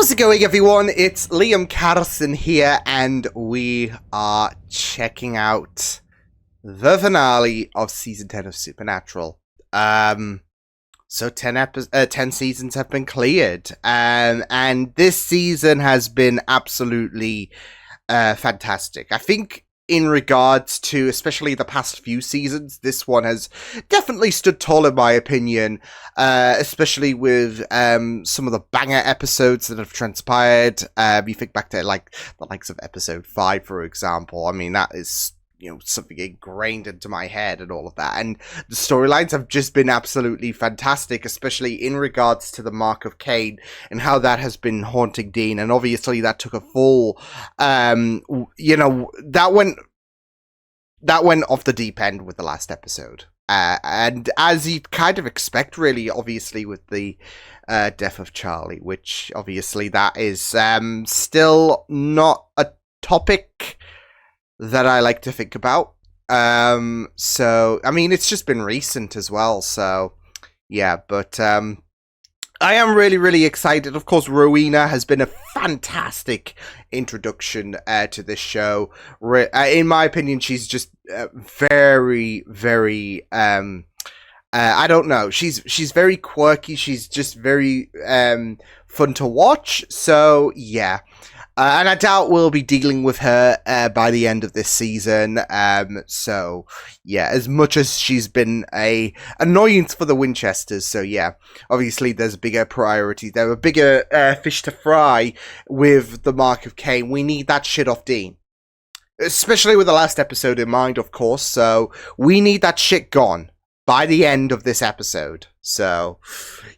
How's it going, everyone? It's Liam Carson here, and we are checking out the finale of Season 10 of Supernatural. So 10 seasons have been cleared, and this season has been absolutely fantastic. I think in regards to especially the past few seasons, this one has definitely stood tall in my opinion, especially with some of the banger episodes that have transpired. You think back to like the likes of episode 5, for example. I mean, that is, you know, something ingrained into my head and all of that. And the storylines have just been absolutely fantastic, especially in regards to the Mark of Cain and how that has been haunting Dean. And obviously that took a full, you know, that went off the deep end with the last episode. And as you kind of expect, really, obviously, with the death of Charlie, which obviously that is still not a topic that I like to think about. So, I mean, it's just been recent as well, so, yeah, but, I am really, really excited. Of course, Rowena has been a fantastic introduction to this show. In my opinion, she's just very, very, I don't know, she's very quirky, she's just very fun to watch, so, yeah. And I doubt we'll be dealing with her by the end of this season. So, yeah, as much as she's been a annoyance for the Winchesters. So, yeah, obviously there's bigger priorities. There are bigger fish to fry with the Mark of Cain. We need that shit off Dean. Especially with the last episode in mind, of course. So, we need that shit gone by the end of this episode. So,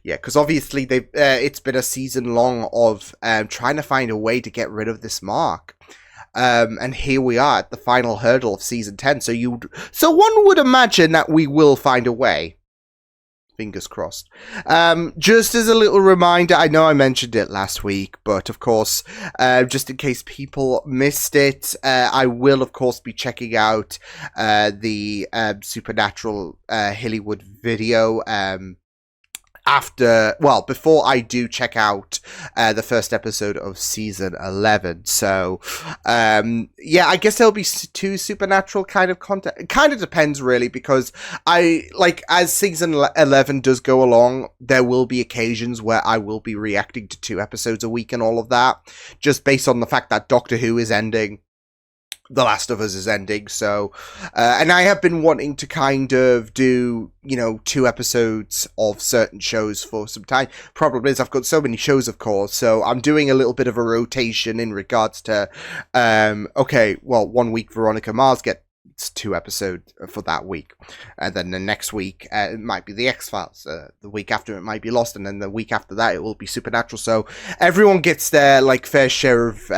yeah, because obviously it's been a season long of trying to find a way to get rid of this Mark. And here we are at the final hurdle of season 10. So one would imagine that we will find a way. Fingers crossed. Just as a little reminder, I know I mentioned it last week, but of course, just in case people missed it, I will of course be checking out the Supernatural Hollywood video before I do check out the first episode of season 11. So, yeah, I guess there'll be 2 Supernatural kind of content. It kind of depends, really, because as season 11 does go along, there will be occasions where I will be reacting to 2 episodes a week and all of that, just based on the fact that Doctor Who is ending. The Last of Us is ending, so, and I have been wanting to kind of do, you know, 2 episodes of certain shows for some time. Problem is, I've got so many shows, of course, so I'm doing a little bit of a rotation in regards to, okay, well, 1 week Veronica Mars gets 2 episodes for that week, and then the next week it might be the X-Files, the week after it might be Lost, and then the week after that it will be Supernatural, so everyone gets their, like, fair share of,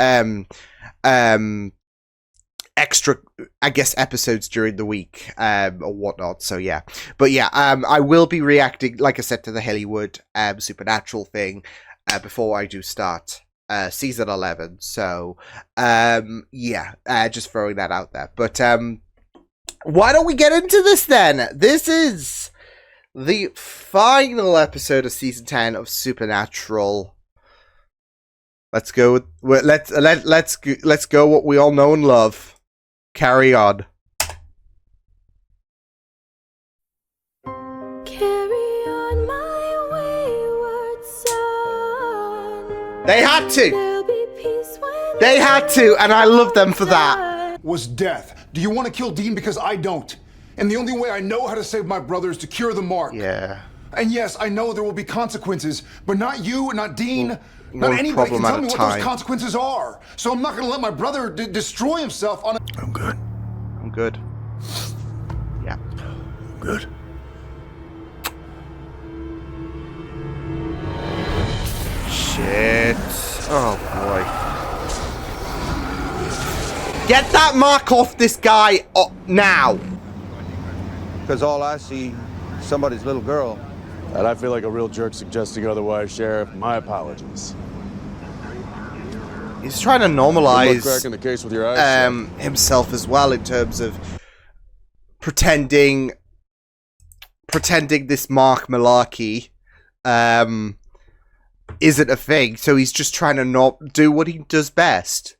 extra, I guess, episodes during the week, or whatnot, so yeah. But yeah, I will be reacting, like I said, to the Hollywood Supernatural thing before I do start season 11, so, yeah, just throwing that out there. But, why don't we get into this then? This is the final episode of season 10 of Supernatural. Let's go with, let's go what we all know and love. Carry on. Carry on my wayward son. They had to. There'll be peace when They had to, and I love them for that. Was death. Do you want to kill Dean? Because I don't. And the only way I know how to save my brother is to cure the Mark. Yeah. And yes, I know there will be consequences, but not you, not Dean, not one anybody can problem tell at me a what time. those consequences are. So I'm not going to let my brother destroy himself on a... I'm good. I'm good. Yeah. I'm good. Shit. Oh boy. Get that Mark off this guy now. Because all I see is somebody's little girl. And I feel like a real jerk suggesting otherwise, Sheriff. My apologies. He's trying to Good luck normalize cracking the case with your eyes. himself as well in terms of pretending this Mark malarkey. isn't a thing, so he's just trying to not do what he does best.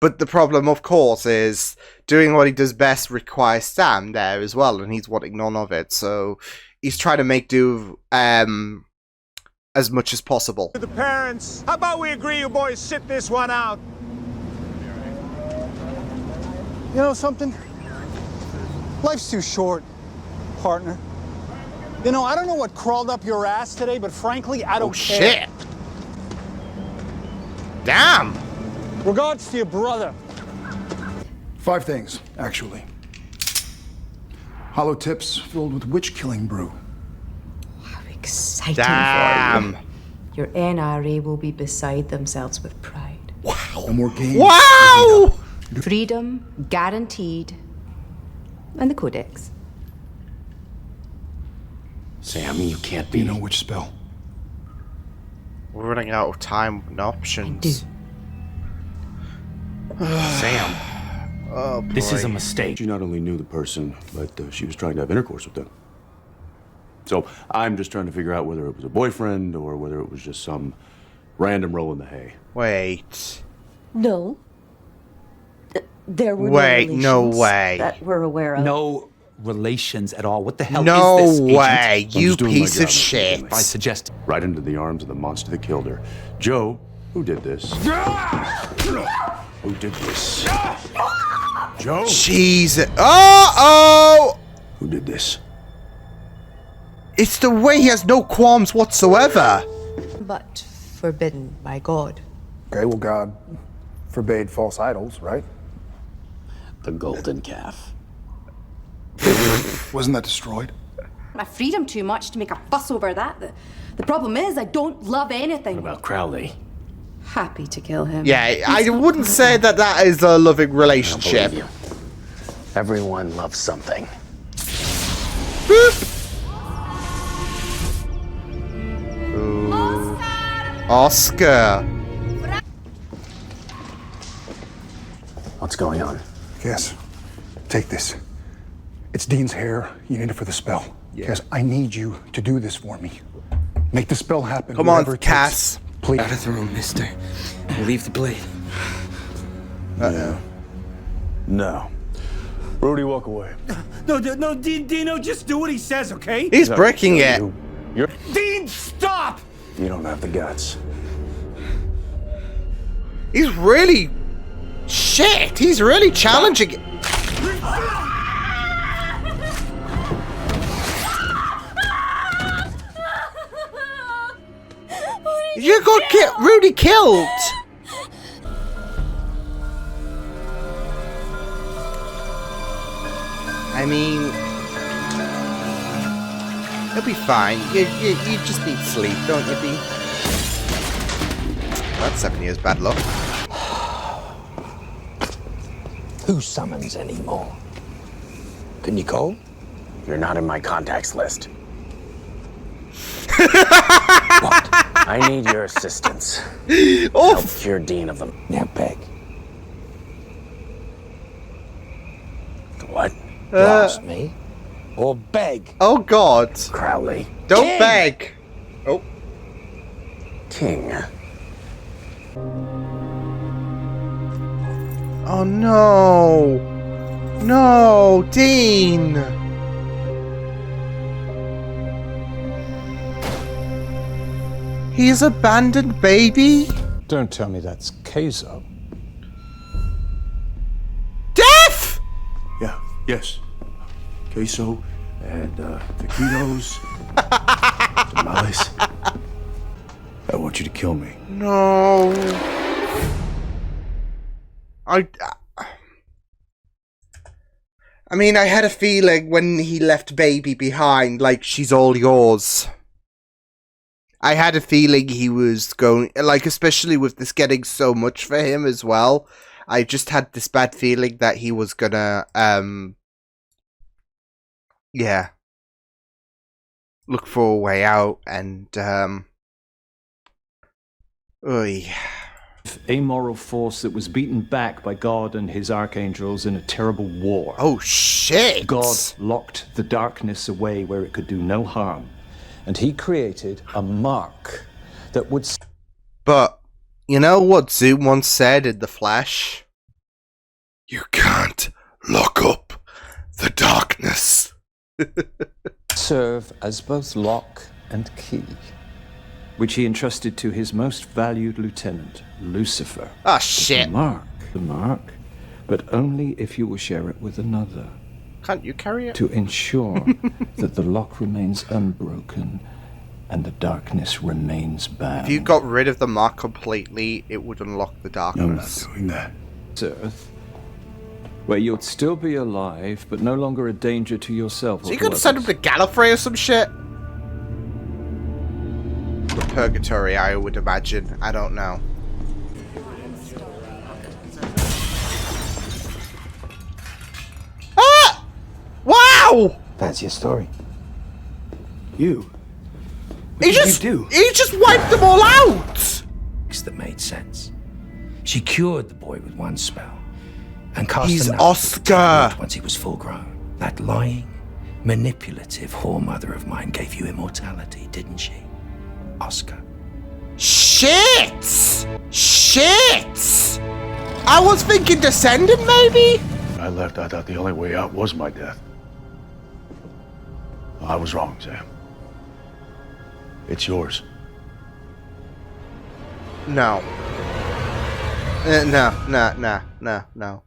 But the problem, of course, is doing what he does best requires Sam there as well, and he's wanting none of it. So he's trying to make do as much as possible. To the parents, how about we agree you boys sit this one out? You know something? Life's too short, partner. You know, I don't know what crawled up your ass today, but frankly, I don't Oh care. shit! Damn! Regards to your brother. 5 things, actually. Hollow tips filled with witch-killing brew. How exciting Damn! for you. Your NRA will be beside themselves with pride. No more games. Wow! Freedom guaranteed. And the Codex. Sam, you can't Do be. you know which spell? We're running out of time and options. Sam, Oh boy. this is a mistake. She not only knew the person, but she was trying to have intercourse with them. So I'm just trying to figure out whether it was a boyfriend or whether it was just some random roll in the hay. Wait. No. There were Wait, no relations way. that we're aware of. No relations at all. What the hell No is this, Agent? way, you just doing my piece job, of Mr. shit. Finley. I suggest Right into the arms of the monster that killed her. Joe, who did this? Who did this? Joe, Jesus. Oh! who did this? It's the way he has no qualms whatsoever. But forbidden by God. Okay, well, God forbade false idols, right? The golden calf. Wasn't that destroyed? I freed him too much to make a fuss over that. The problem is, I don't love anything. What about Crowley? Happy to kill him. Yeah, I wouldn't say that that is a loving I don't relationship. believe you. Everyone loves something. Ooh. Oscar. What's going on? Yes. Take this. It's Dean's hair. You need it for the spell. Yes, I need you to do this for me. Make the spell happen. Come whatever on, it takes. Cass. Please. Out of the room, mister. Leave the blade. Yeah. No. Rudy, walk away. No, Dino, just do what he says, okay? He's breaking it. You're, Dean, stop! you don't have the guts. He's really... Shit, he's really challenging it. You got Rudy killed. I mean, it'll be fine. You just need sleep, don't you, Dean? That's 7 years bad luck. Who summons anymore? Can you call? You're not in my contacts list. What? I need your assistance. Oh, Help cure Dean of them. Now beg. What? Lost me? Or beg? oh God! Crowley. Don't King! beg. Oh, King. oh no! No, Dean. He's abandoned baby. Don't tell me that's Queso. Death. Yeah, yes. Queso and taquitos, tamales. I want you to kill me. No. I mean, I had a feeling when he left baby behind, like, she's all yours. I had a feeling he was going, like, especially with this getting so much for him as well. I just had this bad feeling that he was gonna, yeah, look for a way out and, oy. Amoral force that was beaten back by God and his archangels in a terrible war. Oh shit! God locked the darkness away where it could do no harm, and he created a mark that would But you know what Zoom once said in The Flash? You can't lock up the darkness. Serve as both lock and key, which he entrusted to his most valued lieutenant, Lucifer. Ah, shit. The mark, but only if you will share it with another. Can't you carry it? To ensure that the lock remains unbroken and the darkness remains bound. If you got rid of the mark completely, it would unlock the darkness. I'm not doing that. Earth, where you'd still be alive, but no longer a danger to yourself. So you could send him to Gallifrey or some shit? Or Purgatory, I would imagine. I don't know. Ah! Wow! That's your story. You? What did you do? He just wiped them all out! That made sense. She cured the boy with one spell and cast He's another Oscar. once he was full grown. That lying, manipulative whoremother of mine gave you immortality, didn't she? Oscar. Shit! Shit! I was thinking Descendant, maybe? When I left, I thought the only way out was my death. I was wrong, Sam. It's yours. No. No.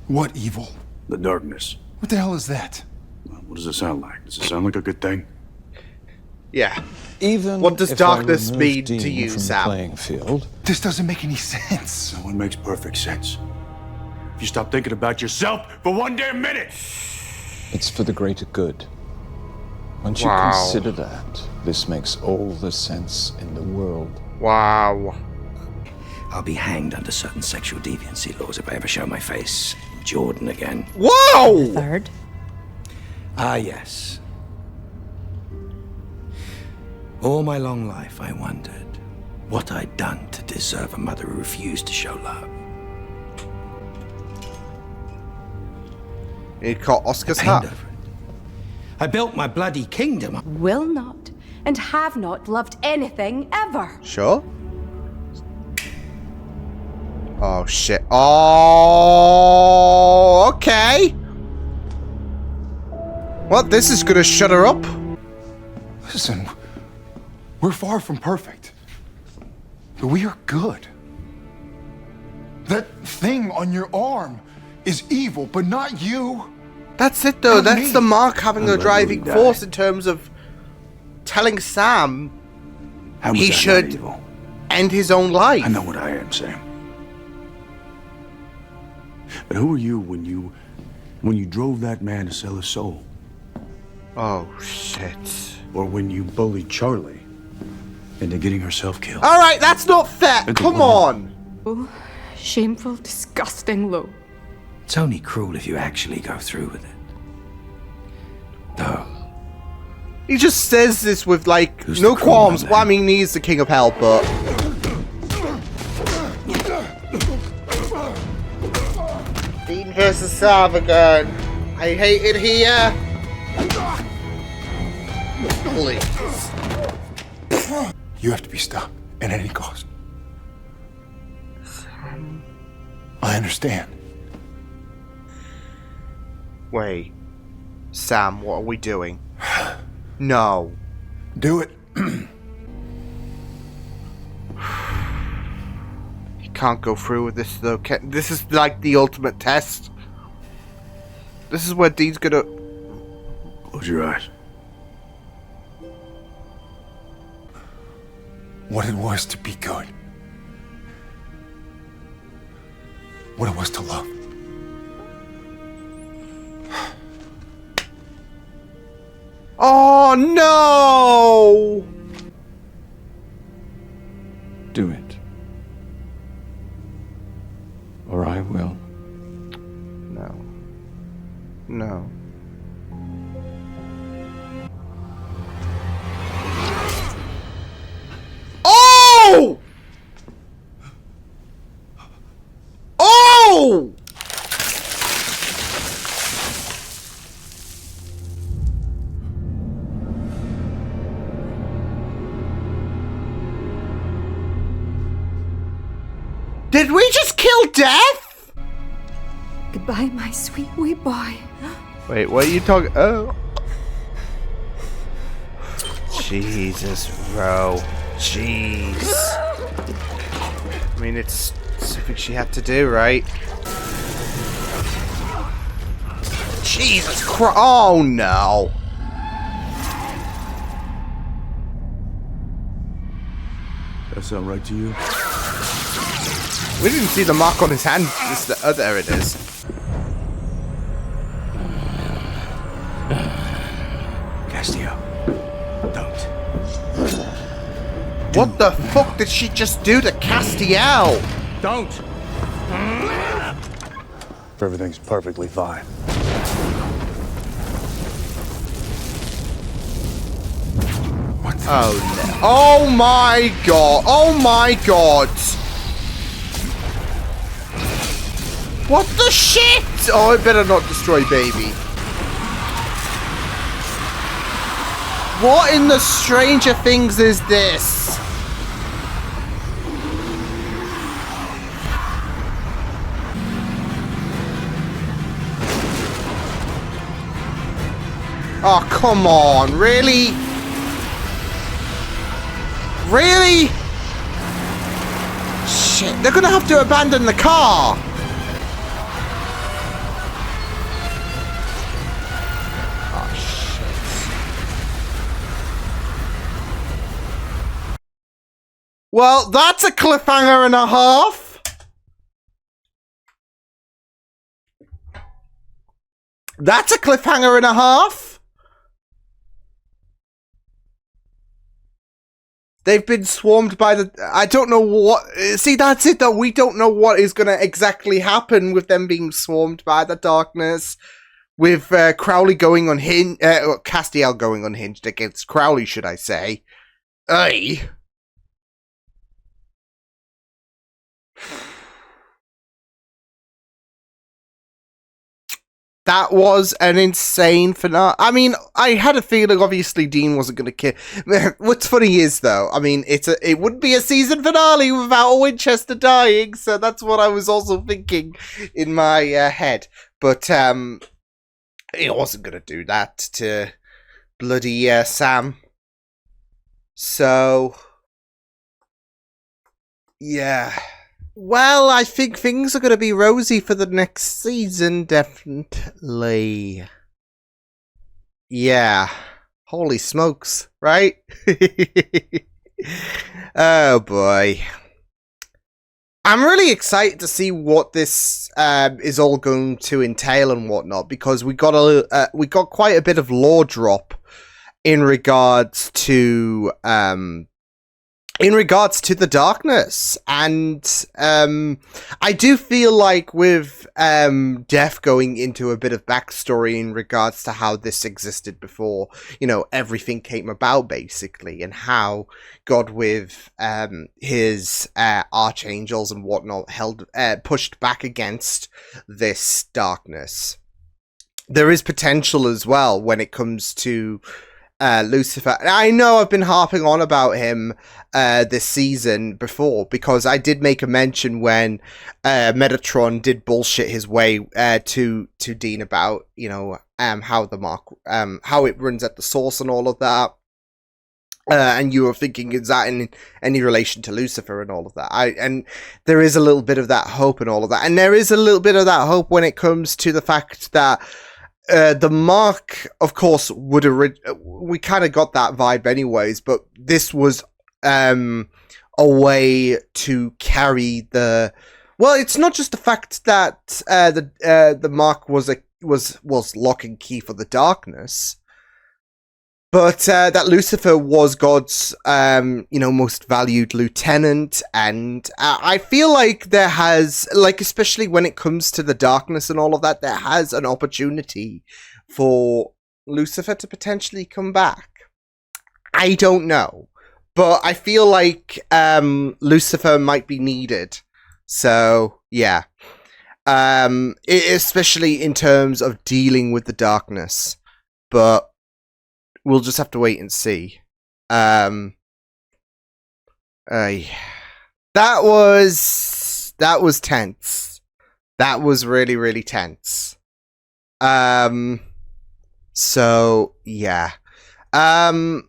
What evil? The darkness. What the hell is that? What does it sound like? Does it sound like a good thing? Yeah. Even what does if darkness I remove mean Dean to you, from the Sam? playing field, This doesn't make any sense. No, it makes perfect sense. If you stop thinking about yourself for one damn minute. it's for the greater good. Once you Wow. consider that, this makes all the sense in the world. Wow. I'll be hanged under certain sexual deviancy laws if I ever show my face in Jordan again. Whoa! Third. Ah, yes. All my long life, I wondered what I'd done to deserve a mother who refused to show love. You caught Oscar's I pained hat. over it. I built my bloody kingdom. Will not and have not loved anything ever. Sure. Oh shit. Oh, okay. Well, this is gonna shut her up. Listen, we're far from perfect. But we are good. That thing on your arm is evil, but not you. That's it though. Not That's me. the mark having a I'm driving letting you force die. in terms of telling Sam How was he that not should evil? end his own life. I know what I am, Sam. But who were you when you drove that man to sell his soul? Oh shit. Or when you bullied Charlie into getting herself killed? All right, that's not fair. Come on. Oh, shameful, disgusting low. It's only cruel if you actually go through with it. Though, He just says this with like Who's no the cruel qualms. one, Well, I then? mean, he's the king of hell, but Dean versus Sam again. I hate it here. Please. You have to be stopped at any cost. I understand. Wait, Sam, what are we doing? No. Do it. You can't go through with this though. This is like the ultimate test. This is where Dean's gonna. Close your eyes. What it was to be good. What it was to love. Oh no! Do it. Or I will. No. No. Oh! Oh! Did we just kill Death? Goodbye, my sweet wee boy. Wait, what are you talking? Oh. Jesus, bro. Jeez. I mean, it's something she had to do, right? Jesus Christ. Oh, no. That sound right to you? We didn't see the mark on his hand. Oh, there it is. Castiel, don't. What the fuck did she just do to Castiel? Don't! Everything's perfectly fine. What? Oh no. Oh my god. Oh my god. What the shit? Oh, I better not destroy baby. What in the Stranger Things is this? Oh, come on. Really? Really? Shit, they're gonna have to abandon the car. Oh, shit. Well, that's a cliffhanger and a half. That's a cliffhanger and a half. They've been swarmed by the... I don't know what... See, that's it, though. We don't know what is going to exactly happen with them being swarmed by the darkness. With Crowley going unhinged... Castiel going unhinged against Crowley, should I say. Aye. That was an insane finale. I mean, I had a feeling, obviously, Dean wasn't going to kill... What's funny is, though, I mean, it wouldn't be a season finale without Winchester dying, so that's what I was also thinking in my head. But, it wasn't going to do that to bloody Sam. So... yeah... Well, I think things are going to be rosy for the next season, definitely. Yeah. Holy smokes, right? Oh, boy. I'm really excited to see what this is all going to entail and whatnot, because we got quite a bit of lore drop in regards to... the darkness, and I do feel like with Death going into a bit of backstory in regards to how this existed before, you know, everything came about basically, and how God with his archangels and whatnot pushed back against this darkness. There is potential as well when it comes to Lucifer. I know I've been harping on about him this season before, because I did make a mention when Metatron did bullshit his way to Dean about, you know, how the mark, how it runs at the source and all of that. And you were thinking, is that in any relation to Lucifer and all of that? And there is a little bit of that hope and all of that. And there is a little bit of that hope when it comes to the fact that the mark, of course, we kind of got that vibe anyways, but this was a way to carry the... Well, it's not just the fact that the mark was lock and key for the darkness, but that Lucifer was God's, you know, most valued lieutenant, and I feel like there has, like, especially when it comes to the darkness and all of that, there has an opportunity for Lucifer to potentially come back. I don't know, but I feel like Lucifer might be needed. So, yeah. Especially in terms of dealing with the darkness, but we'll just have to wait and see. That was tense. That was really, really tense. So yeah. Again,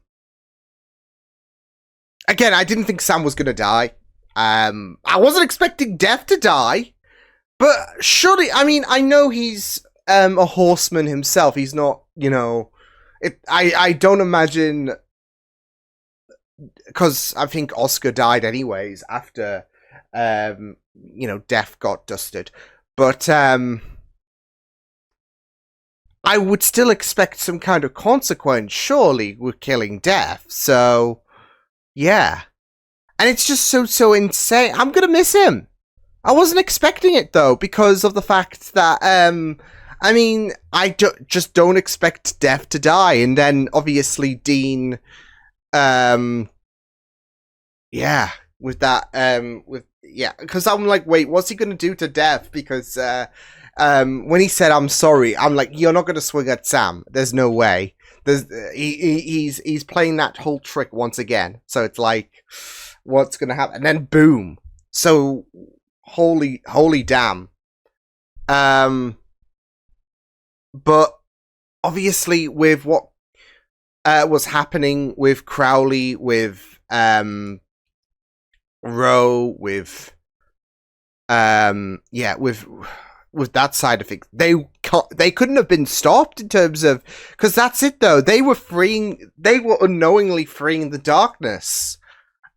I didn't think Sam was gonna die. I wasn't expecting Death to die, but surely, I mean, I know he's a horseman himself. He's not, you know, I don't imagine, because I think Oscar died anyways after, you know, Death got dusted. But I would still expect some kind of consequence, surely, with killing Death. So, yeah. And it's just so insane. I'm gonna miss him. I wasn't expecting it, though, because of the fact that, I mean, just don't expect Death to die. And then, obviously, Dean, yeah, with that, because I'm like, wait, what's he gonna do to Death? Because, when he said, I'm sorry, I'm like, you're not gonna swing at Sam. There's no way. He's playing that whole trick once again. So it's like, what's gonna happen? And then boom. So holy damn. But obviously with what was happening with Crowley, with Rowe, with with that side of things, they couldn't have been stopped in terms of, because that's it though, they were unknowingly freeing the darkness.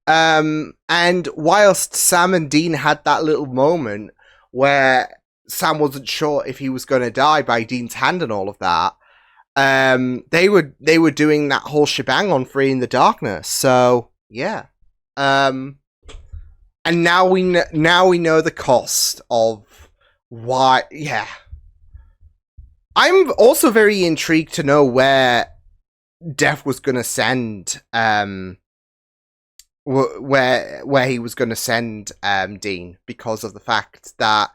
And whilst Sam and Dean had that little moment where Sam wasn't sure if he was going to die by Dean's hand and all of that, they were doing that whole shebang on freeing the darkness. So yeah, and now we know the cost of why. Yeah, I'm also very intrigued to know where Death was going to send where he was going to send Dean, because of the fact that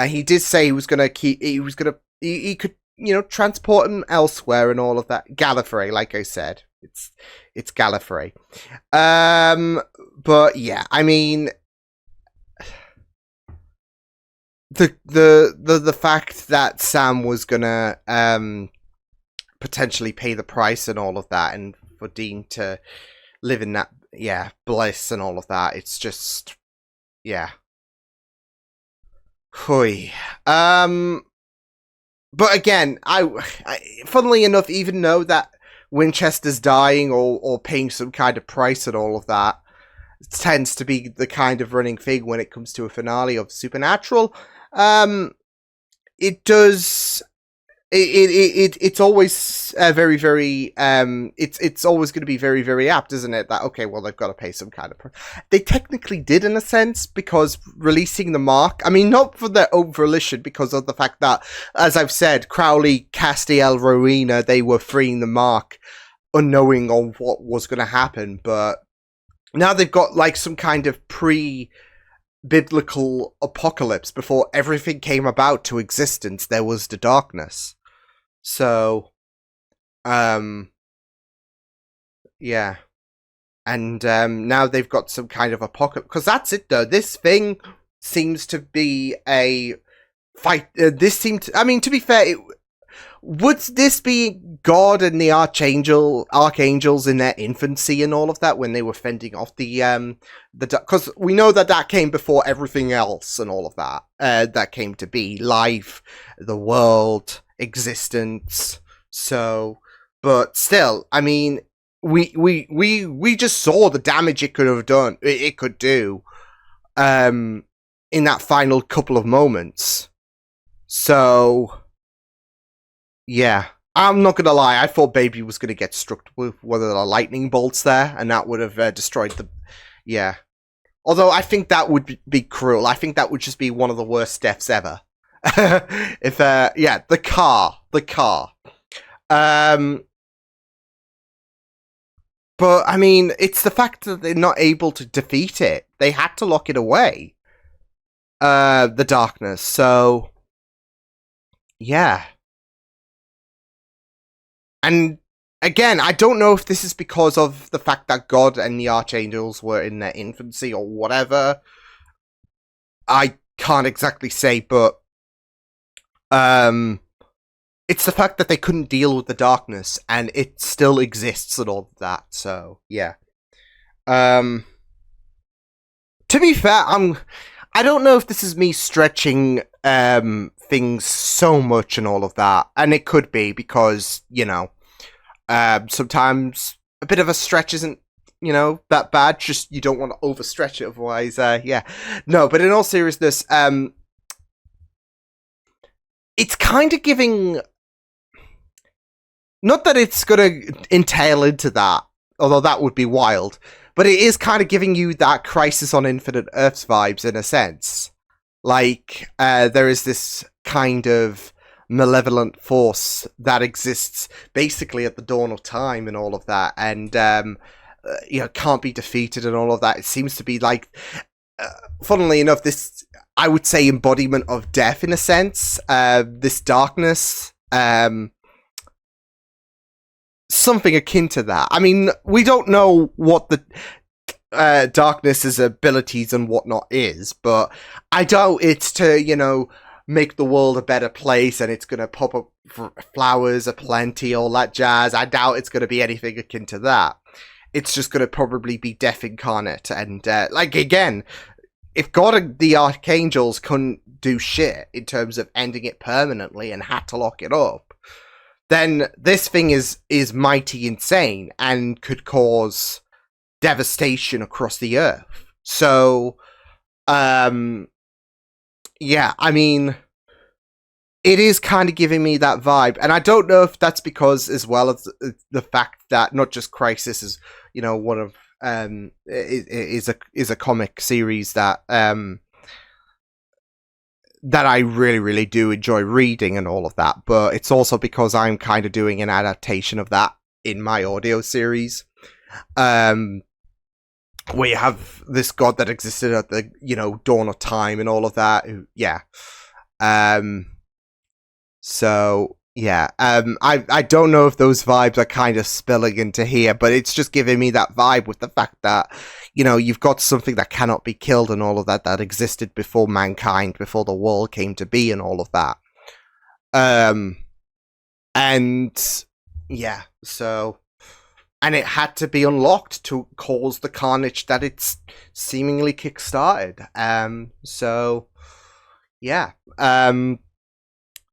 he did say he could, you know, transport him elsewhere and all of that. Gallifrey, like I said, it's Gallifrey. But yeah, I mean, the fact that Sam was gonna potentially pay the price and all of that, and for Dean to live in that, yeah, bliss and all of that, it's just, yeah. Hui. But again, I funnily enough, even though that Winchester's dying or paying some kind of price and all of that, it tends to be the kind of running thing when it comes to a finale of Supernatural. It does. It's always very, very, it's always going to be very, very apt, isn't it? That, okay, well, they've got to pay some kind of... They technically did, in a sense, because releasing the mark, I mean, not for their own volition, because of the fact that, as I've said, Crowley, Castiel, Rowena, they were freeing the mark, unknowing on what was going to happen, but now they've got, like, some kind of biblical apocalypse. Before everything came about to existence, there was the darkness. So, yeah. And now they've got some kind of apocalypse, because that's it though. This thing seems to be a fight. I mean, to be fair, would this be God and the archangels in their infancy and all of that, when they were fending off the because we know that came before everything else and all of that that came to be, life, the world, existence. So, but still, I mean, we just saw the damage it could have done. It could do in that final couple of moments. So, yeah, I'm not gonna lie, I thought Baby was gonna get struck with one of the lightning bolts there, and that would have destroyed the... Yeah. Although I think that would be cruel. I think that would just be one of the worst deaths ever. If, yeah, the car. But, I mean, it's the fact that they're not able to defeat it. They had to lock it away. The darkness, so... Yeah. And again, I don't know if this is because of the fact that God and the archangels were in their infancy or whatever. I can't exactly say, but it's the fact that they couldn't deal with the darkness, and it still exists and all of that. So yeah. To be fair, I don't know if this is me stretching things so much and all of that, and it could be because, you know, sometimes a bit of a stretch isn't, you know, that bad. Just you don't want to overstretch it, otherwise, yeah. No, but in all seriousness, it's kind of giving. Not that it's gonna entail into that, although that would be wild. But it is kind of giving you that Crisis on Infinite Earths vibes in a sense. Like, there is this kind of malevolent force that exists basically at the dawn of time and all of that. And, you know, can't be defeated and all of that. It seems to be like, funnily enough, this, I would say, embodiment of death in a sense. This darkness, something akin to that. I mean, we don't know what the darkness's abilities and whatnot is, but I doubt it's to, you know, make the world a better place and it's going to pop up flowers aplenty, all that jazz. I doubt it's going to be anything akin to that. It's just going to probably be death incarnate. And, like, again, if God and the Archangels couldn't do shit in terms of ending it permanently and had to lock it up, then this thing is mighty insane and could cause devastation across the earth. So, yeah, I mean, it is kind of giving me that vibe. And I don't know if that's because, as well as the fact that not just Crisis is, you know, one of, is a comic series that, that I really, really do enjoy reading and all of that, but it's also because I'm kind of doing an adaptation of that in my audio series, where you have this god that existed at the, you know, dawn of time and all of that. Yeah. So yeah, I don't know if those vibes are kind of spilling into here, but it's just giving me that vibe with the fact that, you know, you've got something that cannot be killed and all of that, that existed before mankind, before the world came to be and all of that. And yeah, so, and it had to be unlocked to cause the carnage that it's seemingly kickstarted. So yeah,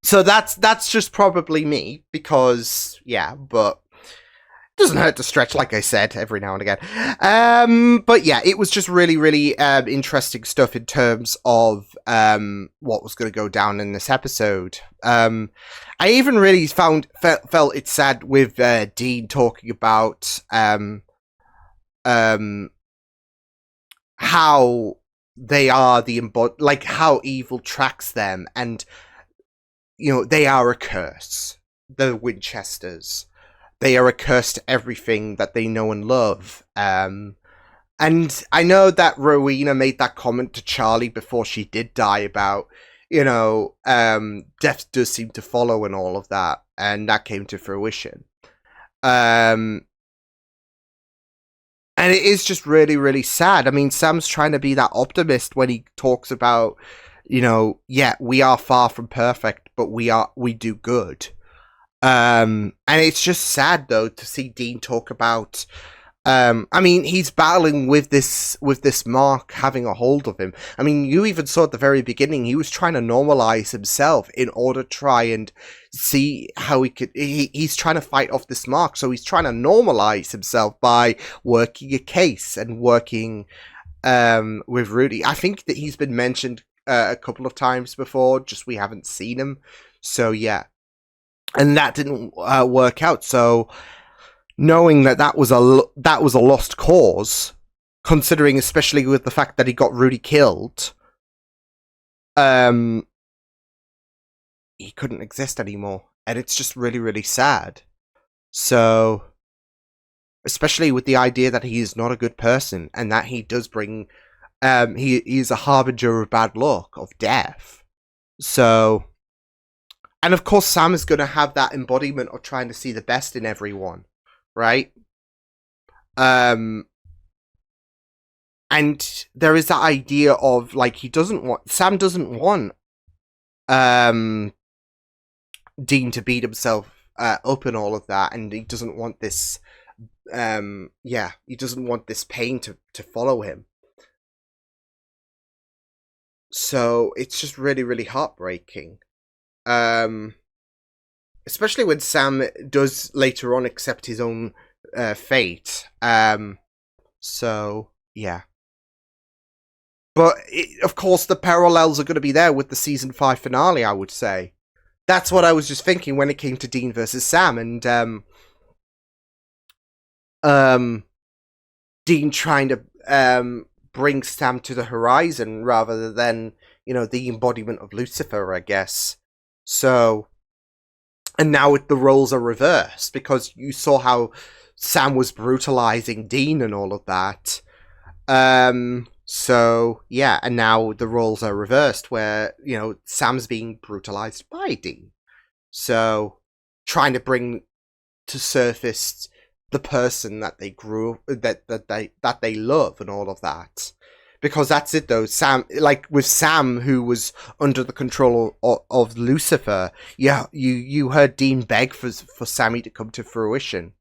so that's just probably me, because, yeah, but it doesn't hurt to stretch, like I said, every now and again. But yeah, it was just really, really interesting stuff in terms of what was going to go down in this episode. I even really felt it sad with Dean talking about how they are like how evil tracks them, and you know, they are a curse. The Winchesters. They are a curse to everything that they know and love. And I know that Rowena made that comment to Charlie before she did die about, you know, death does seem to follow and all of that. And that came to fruition. And it is just really, really sad. I mean, Sam's trying to be that optimist when he talks about, you know, yeah, we are far from perfect, but we do good. And it's just sad though to see Dean talk about, I mean, he's battling with this mark having a hold of him. I mean, you even saw at the very beginning, he was trying to normalize himself in order to try and see how he could, he's trying to fight off this mark. So he's trying to normalize himself by working a case and working, with Rudy. I think that he's been mentioned a couple of times before, just we haven't seen him. So yeah, and that didn't work out. So knowing that was a lost cause, considering especially with the fact that he got Rudy killed, he couldn't exist anymore, and it's just really, really sad. So especially with the idea that he is not a good person and that he does bring he is a harbinger of bad luck, of death. So, and of course Sam is going to have that embodiment of trying to see the best in everyone, right? And And there is that idea of, like, Sam doesn't want Dean to beat himself up and all of that, and he doesn't want this he doesn't want this pain to follow him. So it's just really, really heartbreaking. Especially when Sam does later on accept his own fate. So yeah. But of course the parallels are going to be there with the season 5 finale, I would say. That's what I was just thinking when it came to Dean versus Sam, and Dean trying to bring Sam to the horizon rather than, you know, the embodiment of Lucifer, I guess. So, and now the roles are reversed, because you saw how Sam was brutalizing Dean and all of that. So, yeah, and now the roles are reversed where, you know, Sam's being brutalized by Dean. So, trying to bring to surface the person that they grew, that they love and all of that. Because that's it though, Sam, like with Sam, who was under the control of Lucifer, yeah, you heard Dean beg for Sammy to come to fruition.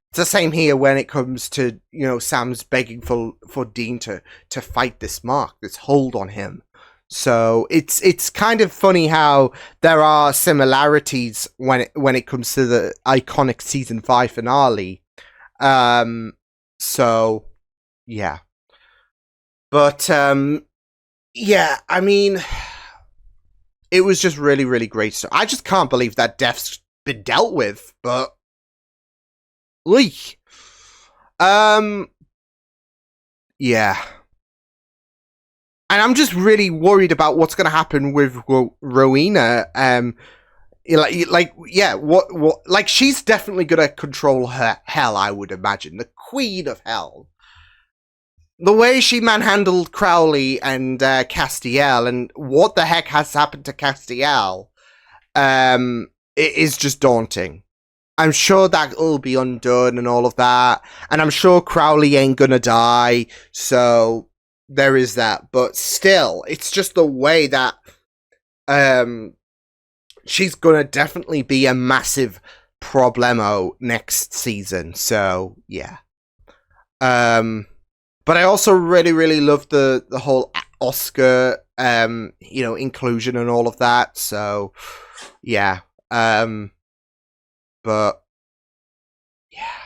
It's the same here when it comes to, you know, Sam's begging for Dean to fight this mark, this hold on him. So it's kind of funny how there are similarities when it comes to the iconic season 5 finale. So yeah. But yeah, I mean, it was just really, really great stuff. I just can't believe that death's been dealt with, but leak. Yeah. And I'm just really worried about what's going to happen with Rowena. Like she's definitely going to control her hell, I would imagine. The Queen of Hell. The way she manhandled Crowley and Castiel, and what the heck has happened to Castiel, it is just daunting. I'm sure that'll be undone and all of that. And I'm sure Crowley ain't gonna die, so there is that. But still, it's just the way that she's gonna definitely be a massive problemo next season. So, yeah. But I also really, really love the whole Oscar, you know, inclusion and all of that. So, yeah. But, yeah.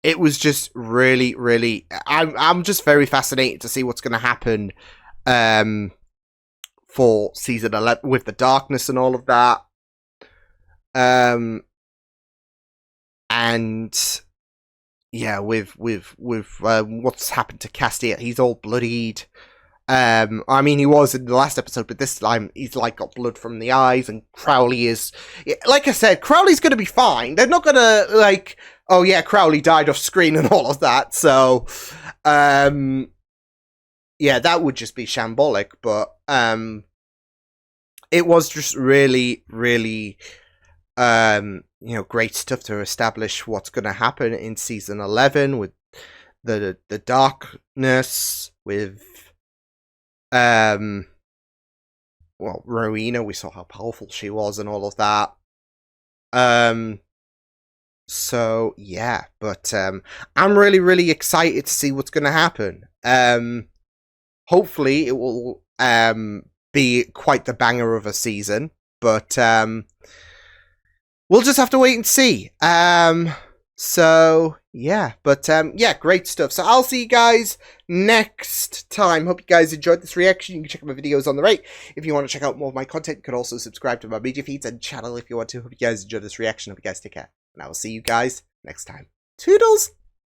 It was just really, really... I'm just very fascinated to see what's going to happen for season 11 with the darkness and all of that. And... yeah, with what's happened to Castiel, he's all bloodied. I mean, he was in the last episode, but this time he's like got blood from the eyes, and Crowley is, like I said, Crowley's gonna be fine. They're not gonna like, oh yeah, Crowley died off screen and all of that. So, yeah, that would just be shambolic. But it was just really, really, you know, great stuff to establish what's going to happen in season 11 with the darkness, with Rowena. We saw how powerful she was and all of that. So yeah, but I'm really, really excited to see what's going to happen. Hopefully it will be quite the banger of a season, but we'll just have to wait and see. So, yeah. But, yeah, great stuff. So, I'll see you guys next time. Hope you guys enjoyed this reaction. You can check out my videos on the right. If you want to check out more of my content, you can also subscribe to my media feeds and channel if you want to. Hope you guys enjoyed this reaction. Hope you guys take care. And I will see you guys next time. Toodles!